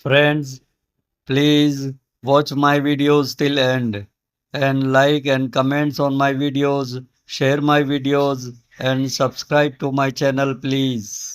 Friends, please watch my videos till end and like and comments on my videos, share my videos and subscribe to my channel please.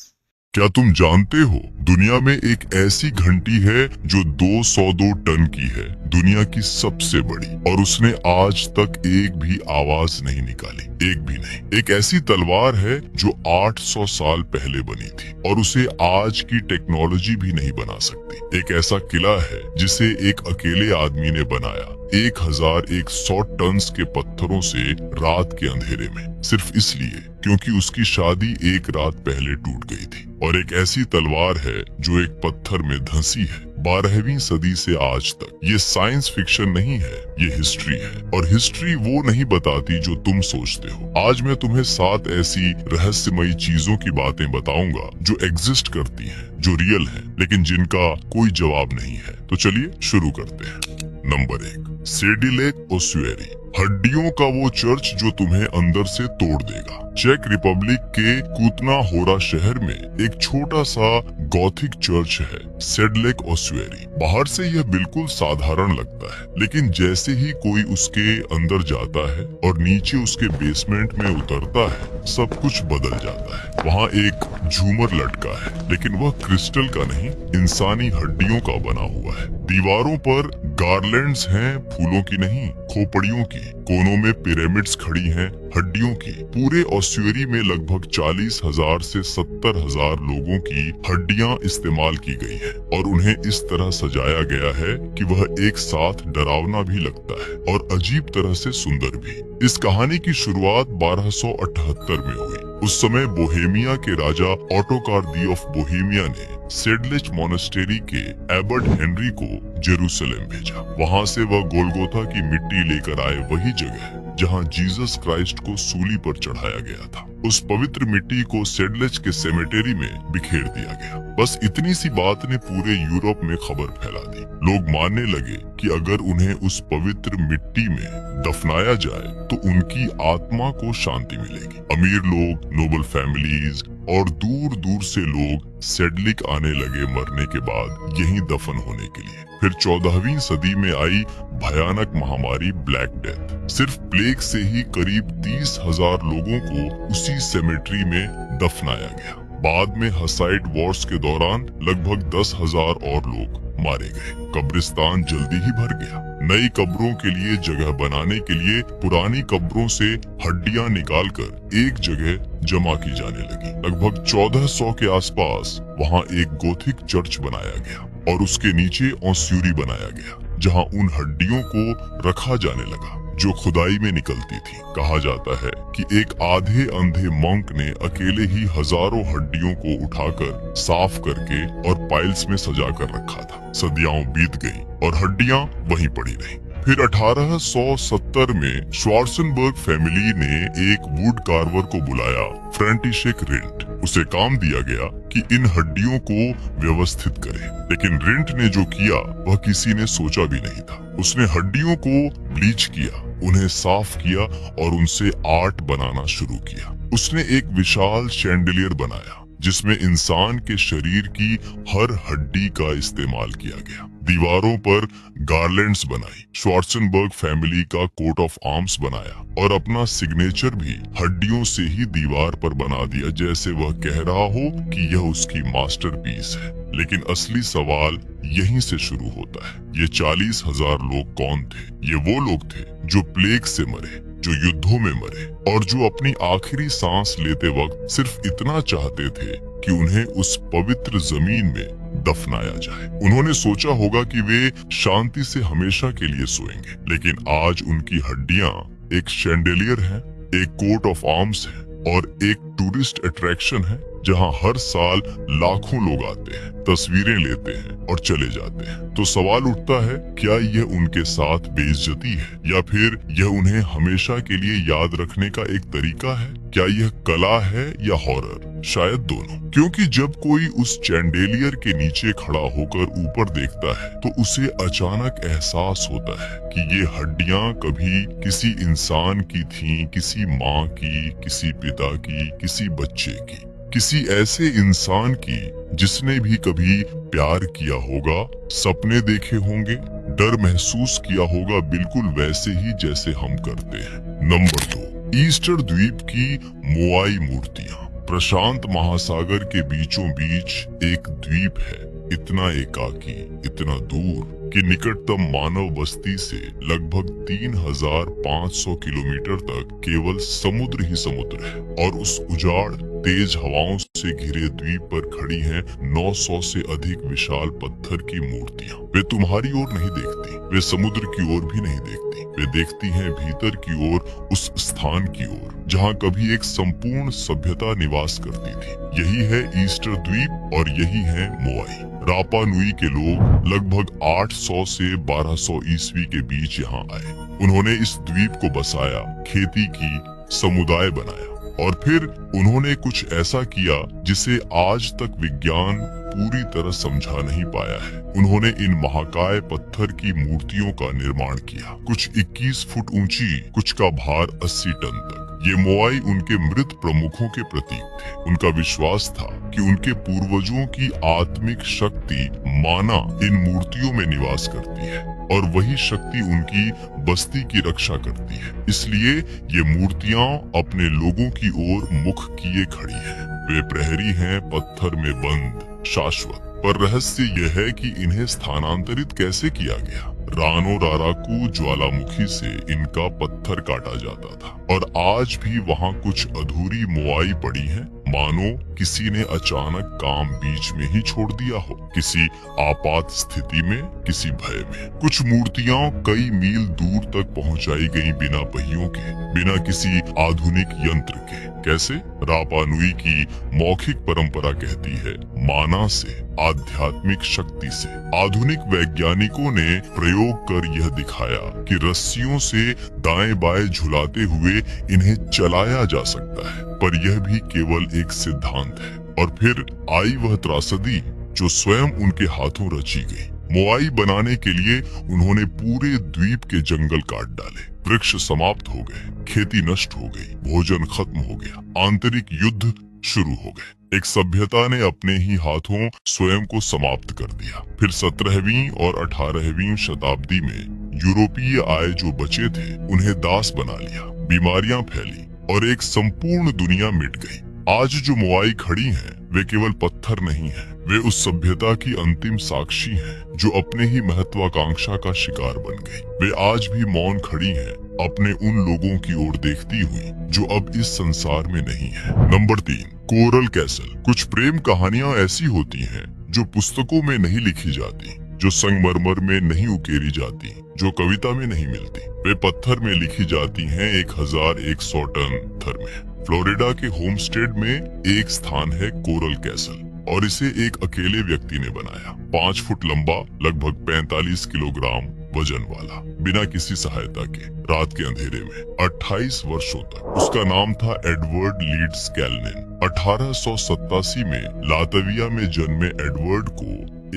क्या तुम जानते हो दुनिया में एक ऐसी घंटी है जो 202 टन की है, दुनिया की सबसे बड़ी, और उसने आज तक एक भी आवाज नहीं निकाली, एक भी नहीं। एक ऐसी तलवार है जो 800 साल पहले बनी थी और उसे आज की टेक्नोलॉजी भी नहीं बना सकती। एक ऐसा किला है जिसे एक अकेले आदमी ने बनाया 1100 टन के पत्थरों से रात के अंधेरे में, सिर्फ इसलिए क्योंकि उसकी शादी एक रात पहले टूट गई थी। और एक ऐसी तलवार है जो एक पत्थर में धंसी है 12वीं सदी से आज तक। ये साइंस फिक्शन नहीं है, ये हिस्ट्री है, और हिस्ट्री वो नहीं बताती जो तुम सोचते हो। आज मैं तुम्हें 7 ऐसी रहस्यमयी चीजों की बातें बताऊंगा जो एग्जिस्ट करती हैं, जो रियल है, लेकिन जिनका कोई जवाब नहीं है। तो चलिए शुरू करते हैं। नंबर 1, सेडी लेक ओस्वेरी, हड्डियों का वो चर्च जो तुम्हें अंदर से तोड़ देगा। चेक रिपब्लिक के कूतना होरा शहर में एक छोटा सा गॉथिक चर्च है, सेडलेक ओस्वेरी। बाहर से यह बिल्कुल साधारण लगता है, लेकिन जैसे ही कोई उसके अंदर जाता है और नीचे उसके बेसमेंट में उतरता है, सब कुछ बदल जाता है। वहाँ एक झूमर लटका है, लेकिन वह क्रिस्टल का नहीं, इंसानी हड्डियों का बना हुआ है। दीवारों पर गार्लैंड्स हैं, फूलों की नहीं, खोपड़ियों की। कोनों में पिरामिड्स खड़ी हैं, हड्डियों की। पूरे ओस्वेरी में लगभग 40,000 से 70,000 लोगों की हड्डियां इस्तेमाल की गई हैं और उन्हें इस तरह सजाया गया है कि वह एक साथ डरावना भी लगता है और अजीब तरह से सुंदर भी। इस कहानी की शुरुआत 1278 में हुई। उस समय बोहेमिया के राजा ऑटोकार दी ऑफ बोहेमिया ने सेडलेच मोनेस्टेरी के एबट हेनरी को जेरूसलम भेजा। वहाँ से वह गोलगोथा की मिट्टी लेकर आए, वही जगह जहाँ जीसस क्राइस्ट को सूली पर चढ़ाया गया था। उस पवित्र मिट्टी को सेडलेच के सेमेटेरी में बिखेर दिया गया। बस इतनी सी बात ने पूरे यूरोप में खबर फैला दी। लोग मानने लगे कि अगर उन्हें उस पवित्र मिट्टी में दफनाया जाए तो उनकी आत्मा को शांति मिलेगी। अमीर लोग, नोबल फैमिलीज और दूर दूर से लोग सेडलिक आने लगे मरने के बाद यहीं दफन होने के लिए। फिर 14वीं सदी में आई भयानक महामारी ब्लैक डेथ। सिर्फ प्लेग से ही करीब 30,000 लोगों को उसी सेमेट्री में दफनाया गया। बाद में हसाइड वॉर्स के दौरान लगभग 10,000 और लोग मारे गए। कब्रिस्तान जल्दी ही भर गया। नई कब्रों के लिए जगह बनाने के लिए पुरानी कब्रों से हड्डियां निकालकर एक जगह जमा की जाने लगी। लगभग 1400 के आसपास वहां एक गोथिक चर्च बनाया गया और उसके नीचे ओस्वेरी बनाया गया, जहां उन हड्डियों को रखा जाने लगा जो खुदाई में निकलती थी। कहा जाता है कि एक आधे अंधे मंक ने अकेले ही हजारों हड्डियों को उठाकर साफ करके और पाइल्स में सजा कर रखा था। सदियां बीत गईं और हड्डियां वहीं पड़ी रहीं। फिर 1870 में श्वार्ज़ेनबर्ग फैमिली ने एक वुड कार्वर को बुलाया, फ्रांटिशेक रिंट। उसे काम दिया गया कि इन हड्डियों को व्यवस्थित करे, लेकिन रिंट ने जो किया वह किसी ने सोचा भी नहीं था। उसने हड्डियों को ब्लीच किया, उन्हें साफ किया और उनसे आर्ट बनाना शुरू किया। उसने एक विशाल शैंडिलियर बनाया जिसमें इंसान के शरीर की हर हड्डी का इस्तेमाल किया गया। दीवारों पर गार्लैंड्स बनाई, श्वार्ज़ेनबर्ग फैमिली का कोट ऑफ आर्म्स बनाया और अपना सिग्नेचर भी हड्डियों से ही दीवार पर बना दिया, जैसे वह कह रहा हो कि यह उसकी मास्टरपीस है। लेकिन असली सवाल यहीं से शुरू होता है। ये 40,000 लोग कौन थे? ये वो लोग थे जो प्लेग से मरे, जो युद्धों में मरे और जो अपनी आखिरी सांस लेते वक्त सिर्फ इतना चाहते थे कि उन्हें उस पवित्र जमीन में दफनाया जाए। उन्होंने सोचा होगा कि वे शांति से हमेशा के लिए सोएंगे, लेकिन आज उनकी हड्डियां एक शैंडेलियर है, एक कोट ऑफ आर्म्स है और एक टूरिस्ट अट्रैक्शन है जहां हर साल लाखों लोग आते हैं, तस्वीरें लेते हैं और चले जाते हैं। तो सवाल उठता है, क्या यह उनके साथ बेइज्जती है या फिर यह उन्हें हमेशा के लिए याद रखने का एक तरीका है? क्या यह कला है या हॉरर? शायद दोनों। क्योंकि जब कोई उस चैंडेलियर के नीचे खड़ा होकर ऊपर देखता है तो उसे अचानक एहसास होता है कि ये हड्डियां कभी किसी इंसान की थीं, किसी माँ की, किसी पिता की, किसी बच्चे की। किसी ऐसे इंसान की जिसने भी कभी प्यार किया होगा, सपने देखे होंगे, डर महसूस किया होगा, बिल्कुल वैसे ही जैसे हम करते हैं। नंबर 2, ईस्टर द्वीप की मोआई मूर्तियां। प्रशांत महासागर के बीचों बीच एक द्वीप है, इतना एकाकी, इतना दूर कि निकटतम मानव बस्ती से लगभग 3500 किलोमीटर तक केवल समुद्र ही समुद्र है। और उस उजाड़ तेज हवाओं से घिरे द्वीप पर खड़ी हैं 900 से अधिक विशाल पत्थर की मूर्तियां। वे तुम्हारी ओर नहीं देखती, वे समुद्र की ओर भी नहीं देखती, वे देखती हैं भीतर की ओर, उस स्थान की ओर जहां कभी एक संपूर्ण सभ्यता निवास करती थी। यही है ईस्टर द्वीप और यही है मोआई। रापा नुई के लोग लगभग 800 से 1200 ईस्वी के बीच यहाँ आए। उन्होंने इस द्वीप को बसाया, खेती की, समुदाय बनाया और फिर उन्होंने कुछ ऐसा किया जिसे आज तक विज्ञान पूरी तरह समझा नहीं पाया है। उन्होंने इन महाकाय पत्थर की मूर्तियों का निर्माण किया, कुछ 21 फुट ऊंची, कुछ का भार 80 टन तक। ये मोआई उनके मृत प्रमुखों के प्रतीक थे। उनका विश्वास था कि उनके पूर्वजों की आत्मिक शक्ति माना इन मूर्तियों में निवास करती है और वही शक्ति उनकी बस्ती की रक्षा करती है। इसलिए ये मूर्तियां अपने लोगों की ओर मुख किए खड़ी हैं। वे प्रहरी हैं, पत्थर में बंद, शाश्वत। पर रहस्य यह है कि इन्हें स्थानांतरित कैसे किया गया। रानो राराकू ज्वालामुखी से इनका पत्थर काटा जाता था और आज भी वहाँ कुछ अधूरी मोआई पड़ी है, मानो किसी ने अचानक काम बीच में ही छोड़ दिया हो, किसी आपात स्थिति में, किसी भय में। कुछ मूर्तियां कई मील दूर तक पहुंचाई गई बिना पहियों के, बिना किसी आधुनिक यंत्र के। कैसे? रापा नुई की मौखिक परंपरा कहती है, माना से, आध्यात्मिक शक्ति से। आधुनिक वैज्ञानिकों ने प्रयोग कर यह दिखाया कि रस्सियों से दाएं बाएं झुलाते हुए इन्हें चलाया जा सकता है, पर यह भी केवल एक सिद्धांत है। और फिर आई वह त्रासदी जो स्वयं उनके हाथों रची गई। मोआई बनाने के लिए उन्होंने पूरे द्वीप के जंगल काट डाले, वृक्ष समाप्त हो गए, खेती नष्ट हो गई, भोजन खत्म हो गया, आंतरिक युद्ध शुरू हो गए। एक सभ्यता ने अपने ही हाथों स्वयं को समाप्त कर दिया। फिर 17वीं और 18वीं शताब्दी में यूरोपीय आए जो बचे थे उन्हें दास बना लिया, बीमारियां फैली और एक संपूर्ण दुनिया मिट गई। आज जो मोआई खड़ी हैं, वे केवल पत्थर नहीं हैं, वे उस सभ्यता की अंतिम साक्षी हैं जो अपने ही महत्वाकांक्षा का शिकार बन गई। वे आज भी मौन खड़ी हैं, अपने उन लोगों की ओर देखती हुई जो अब इस संसार में नहीं है। Number 3, coral castle. कुछ प्रेम कहानियां ऐसी होती हैं जो पुस्तकों में नहीं लिखी जाती, जो संगमरमर में नहीं उकेरी जाती, जो कविता में नहीं मिलती। वे पत्थर में लिखी जाती हैं 1100 टन पत्थर में। फ्लोरिडा के होमस्टेड में एक स्थान है कोरल कैसल और इसे एक अकेले व्यक्ति ने बनाया। 5 फुट लंबा, लगभग 45 किलोग्राम वजन वाला, बिना किसी सहायता के, रात के अंधेरे में, 28 वर्षों तक। उसका नाम था एडवर्ड लीड्स कैलनिन। 1887 में लातविया में जन्मे एडवर्ड को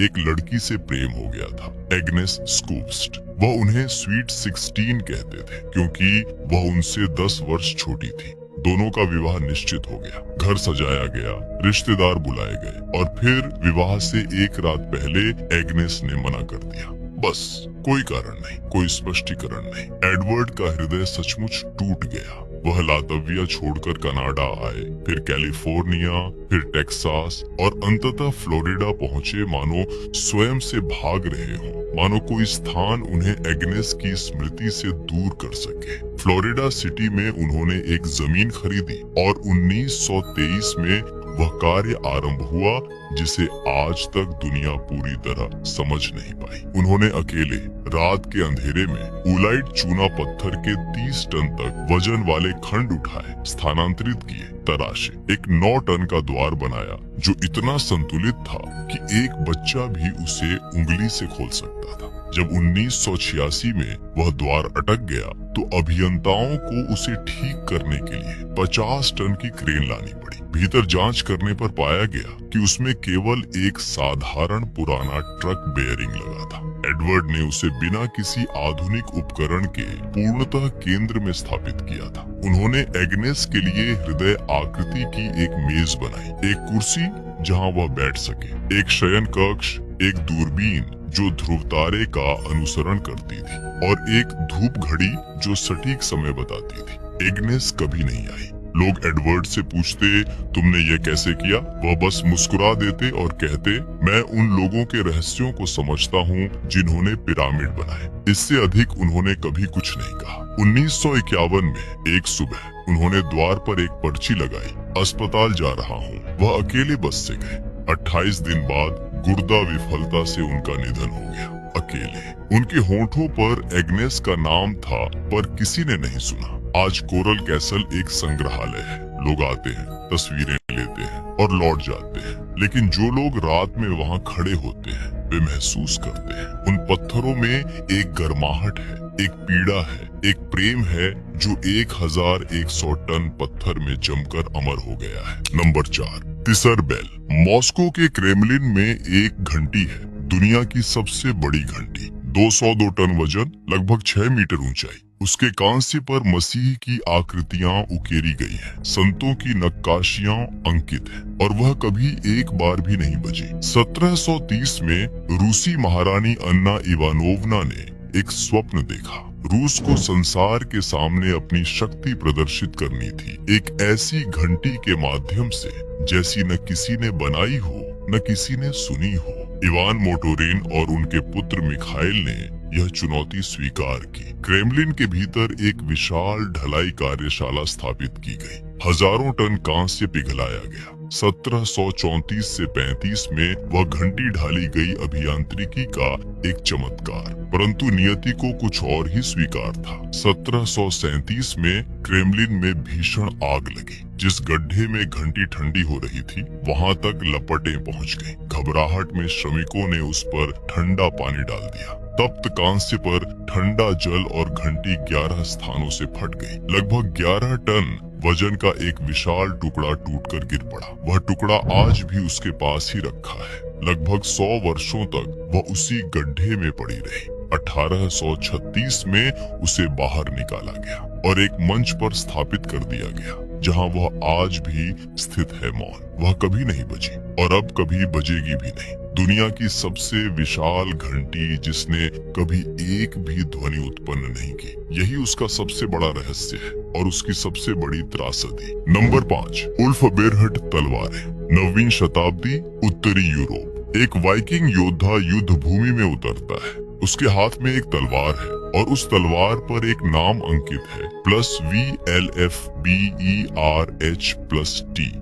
एक लड़की से प्रेम हो गया था, एग्नेस स्कूप्स्ट। वह उन्हें स्वीट 16 कहते थे क्योंकि वह उनसे 10 वर्ष छोटी थी। दोनों का विवाह निश्चित हो गया, घर सजाया गया, रिश्तेदार बुलाए गए और फिर विवाह से एक रात पहले एग्नेस ने मना कर दिया। बस, कोई कारण नहीं, कोई स्पष्टीकरण नहीं। एडवर्ड का हृदय सचमुच टूट गया। वह लातविया छोड़कर कनाडा आए, फिर कैलिफोर्निया, फिर टेक्सास और अंततः फ्लोरिडा पहुंचे, मानो स्वयं से भाग रहे हों, मानो कोई स्थान उन्हें एग्नेस की स्मृति से दूर कर सके। फ्लोरिडा सिटी में उन्होंने एक जमीन खरीदी और 1923 में वह कार्य आरंभ हुआ जिसे आज तक दुनिया पूरी तरह समझ नहीं पाई। उन्होंने अकेले रात के अंधेरे में उलाइट चूना पत्थर के 30 टन तक वजन वाले खंड उठाए, स्थानांतरित किए, तराशे, एक 9 टन का द्वार बनाया जो इतना संतुलित था कि एक बच्चा भी उसे उंगली से खोल सकता था। जब 1986 में वह द्वार अटक गया तो अभियंताओं को उसे ठीक करने के लिए 50 टन की क्रेन लानी पड़ी। भीतर जांच करने पर पाया गया कि उसमें केवल एक साधारण पुराना ट्रक बेयरिंग लगा था। एडवर्ड ने उसे बिना किसी आधुनिक उपकरण के पूर्णतः केंद्र में स्थापित किया था। उन्होंने एग्नेस के लिए हृदय आकृति की एक मेज बनाई, एक कुर्सी जहां वह बैठ सके, एक शयन कक्ष, एक दूरबीन जो ध्रुव तारे का अनुसरण करती थी और एक धूप घड़ी जो सटीक समय बताती थी। एग्नेस कभी नहीं आई। लोग एडवर्ड से पूछते, तुमने ये कैसे किया? वह बस मुस्कुरा देते और कहते, मैं उन लोगों के रहस्यों को समझता हूँ जिन्होंने पिरामिड बनाए। इससे अधिक उन्होंने कभी कुछ नहीं कहा। 1951 में एक सुबह उन्होंने द्वार पर एक पर्ची लगाई, अस्पताल जा रहा हूँ। वह अकेले बस से गए। 28 दिन बाद गुर्दा विफलता से उनका निधन हो गया। अकेले। उनके होठों पर एग्नेस का नाम था, पर किसी ने नहीं सुना। आज कोरल कैसल एक संग्रहालय है। लोग आते हैं, तस्वीरें लेते हैं और लौट जाते हैं, लेकिन जो लोग रात में वहाँ खड़े होते हैं वे महसूस करते हैं उन पत्थरों में एक गर्माहट है, एक पीड़ा है, एक प्रेम है जो 1100 टन पत्थर में जमकर अमर हो गया है। नंबर 4, तिसर बेल। मॉस्को के क्रेमलिन में एक घंटी है, दुनिया की सबसे बड़ी घंटी। 202 टन वजन, लगभग 6 मीटर ऊंचाई। उसके कांसे पर मसीह की आकृतियां उकेरी गई हैं, संतों की नक्काशियां अंकित हैं, और वह कभी एक बार भी नहीं बजी। 1730 में रूसी महारानी अन्ना इवानोवना ने एक स्वप्न देखा। रूस को संसार के सामने अपनी शक्ति प्रदर्शित करनी थी, एक ऐसी घंटी के माध्यम से जैसी न किसी ने बनाई हो न किसी ने सुनी हो। इवान मोटोरेन और उनके पुत्र मिखाइल ने यह चुनौती स्वीकार की। क्रेमलिन के भीतर एक विशाल ढलाई कार्यशाला स्थापित की गई। हजारों टन कांस्य पिघलाया गया। 1734 से 35 में वह घंटी ढाली गई अभियांत्रिकी का एक चमत्कार, परंतु नियति को कुछ और ही स्वीकार था। 1737 में क्रेमलिन में भीषण आग लगी। जिस गड्ढे में घंटी ठंडी हो रही थी वहां तक लपटें पहुंच गईं। घबराहट में श्रमिकों ने उस पर ठंडा पानी डाल दिया। तप्त कांस्य पर ठंडा जल और घंटी 11 स्थानों से फट गई। लगभग 11 टन वजन का एक विशाल टुकड़ा टूटकर गिर पड़ा। वह टुकड़ा आज भी उसके पास ही रखा है। लगभग 100 वर्षों तक वह उसी गड्ढे में पड़ी रही। 1836 में उसे बाहर निकाला गया और एक मंच पर स्थापित कर दिया गया, जहां वह आज भी स्थित है मौन। वह कभी नहीं बजी और अब कभी बजेगी भी नहीं। दुनिया की सबसे विशाल घंटी जिसने कभी एक भी ध्वनि उत्पन्न नहीं की। यही उसका सबसे बड़ा रहस्य है और उसकी सबसे बड़ी त्रासदी। नंबर 5, उल्फ बेरहट तलवारें। 9वीं शताब्दी, उत्तरी यूरोप। एक वाइकिंग योद्धा युद्ध भूमि में उतरता है। उसके हाथ में एक तलवार है और उस तलवार पर एक नाम अंकित है, +VLFBERH+T।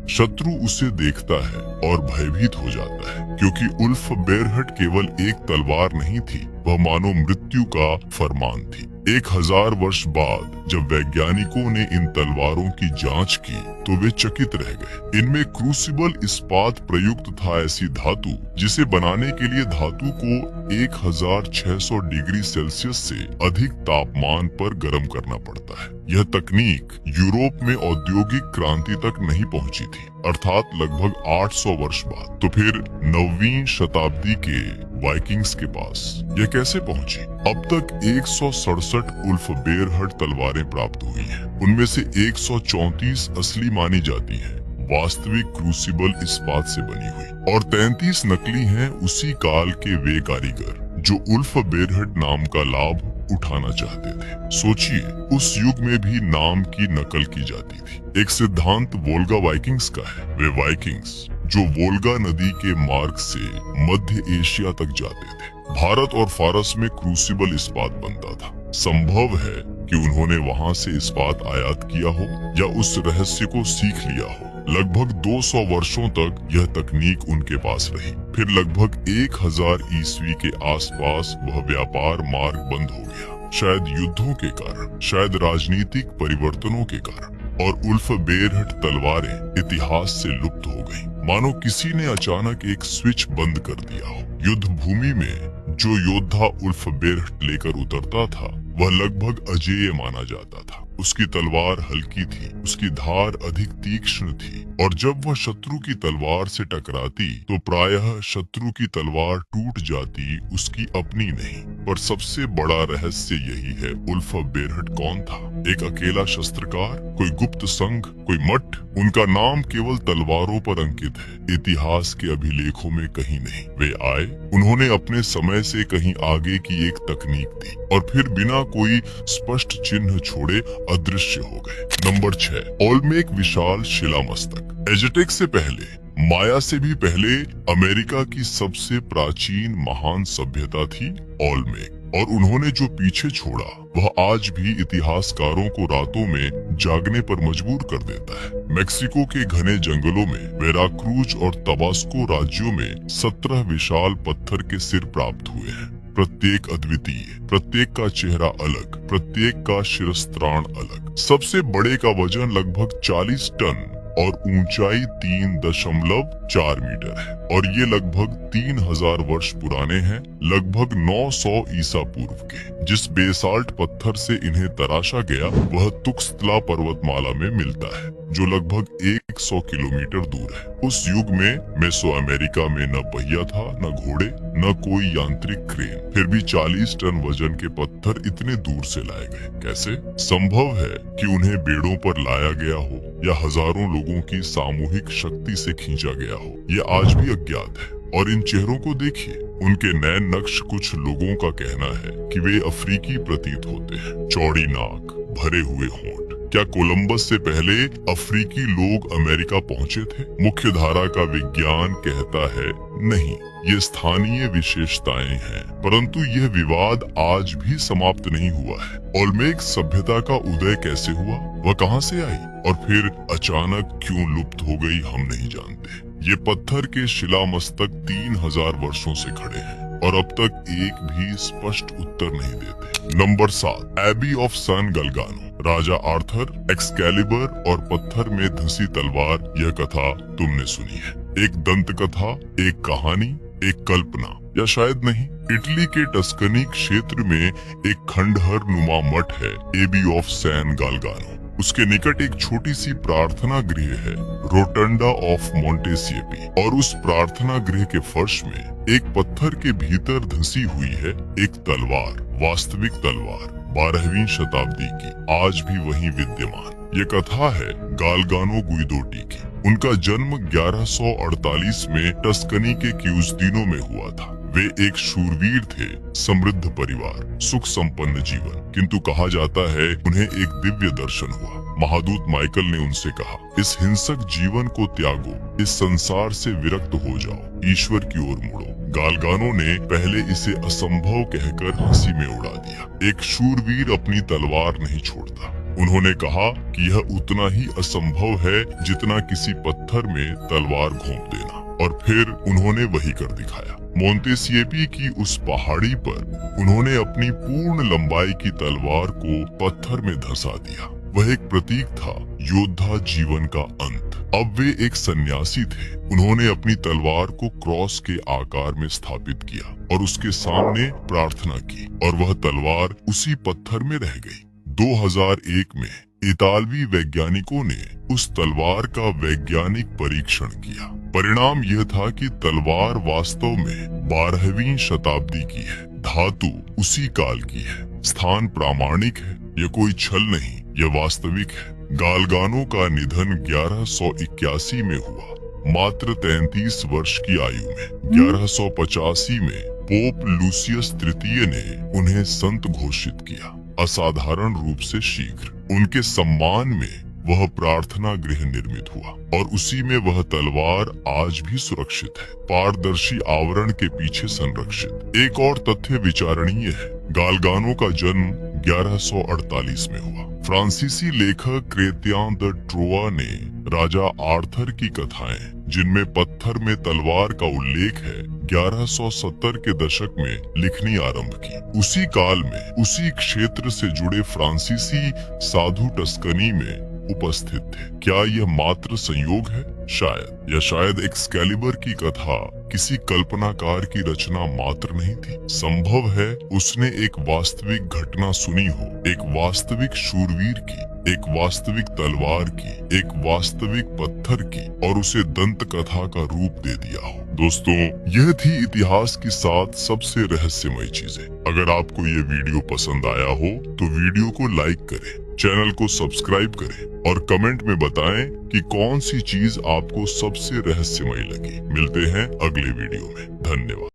शत्रु उसे देखता है और भयभीत हो जाता है, क्योंकि उल्फ बेरहट केवल एक तलवार नहीं थी, वह मानो मृत्यु का फरमान थी। 1000 वर्ष बाद जब वैज्ञानिकों ने इन तलवारों की जांच की तो वे चकित रह गए। इनमें क्रूसिबल इस्पात प्रयुक्त था, ऐसी धातु जिसे बनाने के लिए धातु को 1600 डिग्री सेल्सियस से अधिक तापमान पर गर्म करना पड़ता है। यह तकनीक यूरोप में औद्योगिक क्रांति तक नहीं पहुंची थी, अर्थात लगभग 800 वर्ष बाद। तो फिर 9वीं शताब्दी के वाइकिंग्स के पास यह कैसे पहुंची? अब तक 167 उल्फ बेरहट तलवारें प्राप्त हुई हैं। उनमें से 134 असली मानी जाती हैं, वास्तविक क्रूसिबल इस्पात से बनी हुई, और 33 नकली हैं उसी काल के वे कारीगर जो उल्फ बेरहट नाम का लाभ उठाना चाहते थे। सोचिए, उस युग में भी नाम की नकल की जाती थी। एक सिद्धांत वोल्गा वाइकिंग्स का है। वे वाइकिंग्स जो वोल्गा नदी के मार्ग से मध्य एशिया तक जाते थे। भारत और फारस में क्रूसिबल इस्पात बनता था। संभव है कि उन्होंने वहां से इस्पात आयात किया हो या उस रहस्य को सीख लिया हो। लगभग 200 वर्षों तक यह तकनीक उनके पास रही। फिर लगभग 1000 ईस्वी के आसपास वह व्यापार मार्ग बंद हो गया, शायद युद्धों के कारण, शायद राजनीतिक परिवर्तनों के कारण, और उल्फ बेरहट तलवारें इतिहास से लुप्त हो गईं। मानो किसी ने अचानक एक स्विच बंद कर दिया हो। युद्ध भूमि में जो योद्धा उल्फ बेरहट लेकर उतरता था वह लगभग अजेय माना जाता था। उसकी तलवार हल्की थी, उसकी धार अधिक तीक्ष्ण थी और जब वह शत्रु की तलवार से टकराती तो प्रायः शत्रु की तलवार टूट जाती, उसकी अपनी नहीं। पर सबसे बड़ा रहस्य यही है, उल्फ बेरहट कौन था? एक अकेला शस्त्रकार, कोई गुप्त संघ, कोई मठ? उनका नाम केवल तलवारों पर अंकित है, इतिहास के अभिलेखों में कहीं नहीं। वे आए, उन्होंने अपने समय से कहीं आगे की एक तकनीक दी और फिर बिना कोई स्पष्ट चिन्ह छोड़े अदृश्य हो गए। नंबर 6, ओल्मेक विशाल शिलामस्तक। एज़टेक से पहले, माया से भी पहले अमेरिका की सबसे प्राचीन महान सभ्यता थी ओल्मेक, और उन्होंने जो पीछे छोड़ा वह आज भी इतिहासकारों को रातों में जागने पर मजबूर कर देता है। मेक्सिको के घने जंगलों में वेराक्रूज और तबास्को राज्यों में 17 विशाल पत्थर के सिर प्राप्त हुए हैं। प्रत्येक अद्वितीय, प्रत्येक का चेहरा अलग, प्रत्येक का शिरस्त्राण अलग। सबसे बड़े का वजन लगभग 40 टन और ऊंचाई 3.4 मीटर है और ये लगभग 3000 वर्ष पुराने हैं, लगभग 900 ईसा पूर्व के। जिस बेसाल्ट पत्थर से इन्हें तराशा गया वह तुक्सतला पर्वतमाला में मिलता है, जो लगभग 100 किलोमीटर दूर है। उस युग में मेसो अमेरिका में न पहिया था, न घोड़े, न कोई यांत्रिक क्रेन, फिर भी 40 टन वजन के पत्थर इतने दूर से लाए गए। कैसे संभव है कि उन्हें बेड़ों पर लाया गया हो या हजारों लोगों की सामूहिक शक्ति से खींचा गया हो? ये आज भी अज्ञात है। और इन चेहरों को देखिए, उनके नए नक्श। कुछ लोगों का कहना है कि वे अफ्रीकी प्रतीत होते हैं। चौड़ी नाक, भरे हुए होंठ। क्या कोलंबस से पहले अफ्रीकी लोग अमेरिका पहुंचे थे? मुख्य धारा का विज्ञान कहता है नहीं, ये स्थानीय विशेषताएं हैं। परंतु यह विवाद आज भी समाप्त नहीं हुआ है। ओल्मेक सभ्यता का उदय कैसे हुआ, वह कहां से आई और फिर अचानक क्यों लुप्त हो गई, हम नहीं जानते। ये पत्थर के शिलामस्तक 3000 वर्षों से खड़े हैं और अब तक एक भी स्पष्ट उत्तर नहीं देते। Number 7, abbey of San Galgano. राजा आर्थर, एक्सकैलिबर और पत्थर में धंसी तलवार, यह कथा तुमने सुनी है। एक दंत कथा, एक कहानी, एक कल्पना, या शायद नहीं। इटली के टस्कनी क्षेत्र में एक खंडहर नुमा मठ है, एबी ऑफ सैन गालगानो। उसके निकट एक छोटी सी प्रार्थना गृह है, रोटंडा ऑफ मोंटेसिएपी, और उस प्रार्थना गृह के फर्श में एक पत्थर के भीतर धंसी हुई है एक तलवार, वास्तविक तलवार, 12वीं शताब्दी की, आज भी वहीं विद्यमान। ये कथा है गालगानो गुइदोटी की। उनका जन्म 1148 में टस्कनी के क्यूस्टिनो में हुआ था। वे एक शूरवीर थे, समृद्ध परिवार, सुख संपन्न जीवन, किंतु कहा जाता है उन्हें एक दिव्य दर्शन हुआ। महादूत माइकल ने उनसे कहा, इस हिंसक जीवन को त्यागो, इस संसार से विरक्त हो जाओ, ईश्वर की ओर मुड़ो। गालगानो ने पहले इसे असंभव कहकर हंसी में उड़ा दिया। एक शूरवीर अपनी तलवार नहीं छोड़ता। उन्होंने कहा कि यह उतना ही असंभव है जितना किसी पत्थर में तलवार घोंप देना, और फिर उन्होंने वही कर दिखाया। मोंटेसिएपी की उस पहाड़ी पर उन्होंने अपनी पूर्ण लंबाई की तलवार को पत्थर में धंसा दिया। वह एक प्रतीक था योद्धा जीवन का अंत। अब वे एक सन्यासी थे। उन्होंने अपनी तलवार को क्रॉस के आकार में स्थापित किया और उसके सामने प्रार्थना की, और वह तलवार उसी पत्थर में रह गई। 2001 में इतालवी वैज्ञानिकों ने उस तलवार का वैज्ञानिक परीक्षण किया। परिणाम यह था कि तलवार वास्तव में 12वीं शताब्दी की है, धातु उसी काल की है, स्थान प्रामाणिक है, यह कोई छल नहीं, यह वास्तविक है। गालगानो का निधन 1181 में हुआ, मात्र 33 वर्ष की आयु में। 1185 में पोप लूसियस तृतीय ने उन्हें संत घोषित किया, असाधारण रूप से शीघ्र। उनके सम्मान में वह प्रार्थना गृह निर्मित हुआ और उसी में वह तलवार आज भी सुरक्षित है, पारदर्शी आवरण के पीछे संरक्षित। एक और तथ्य विचारणीय है, गालगानो का जन्म 1148 में हुआ। फ्रांसीसी लेखक क्रेतियान द ट्रोआ ने राजा आर्थर की कथाएं, जिनमें पत्थर में तलवार का उल्लेख है, 1170 के दशक में लिखनी आरंभ की। उसी काल में उसी क्षेत्र से जुड़े फ्रांसीसी साधु टस्कनी में उपस्थित थे। क्या यह मात्र संयोग है शायद या शायद एक्सकैलिबर की कथा किसी कल्पनाकार की रचना मात्र नहीं थी। संभव है उसने एक वास्तविक घटना सुनी हो, एक वास्तविक शूरवीर की, एक वास्तविक तलवार की, एक वास्तविक पत्थर की, और उसे दंत कथा का रूप दे दिया हो। दोस्तों, यह थी इतिहास की 7 सबसे रहस्यमय चीजें। अगर आपको ये वीडियो पसंद आया हो तो वीडियो को लाइक करें, चैनल को सब्सक्राइब करें और कमेंट में बताएं कि कौन सी चीज आपको सबसे रहस्यमय लगी। मिलते हैं अगले वीडियो में। धन्यवाद।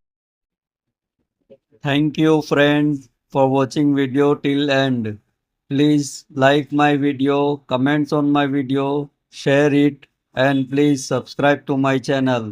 Thank you friends for watching video till end. Please like my video, comments on my video, share it and please subscribe to my channel.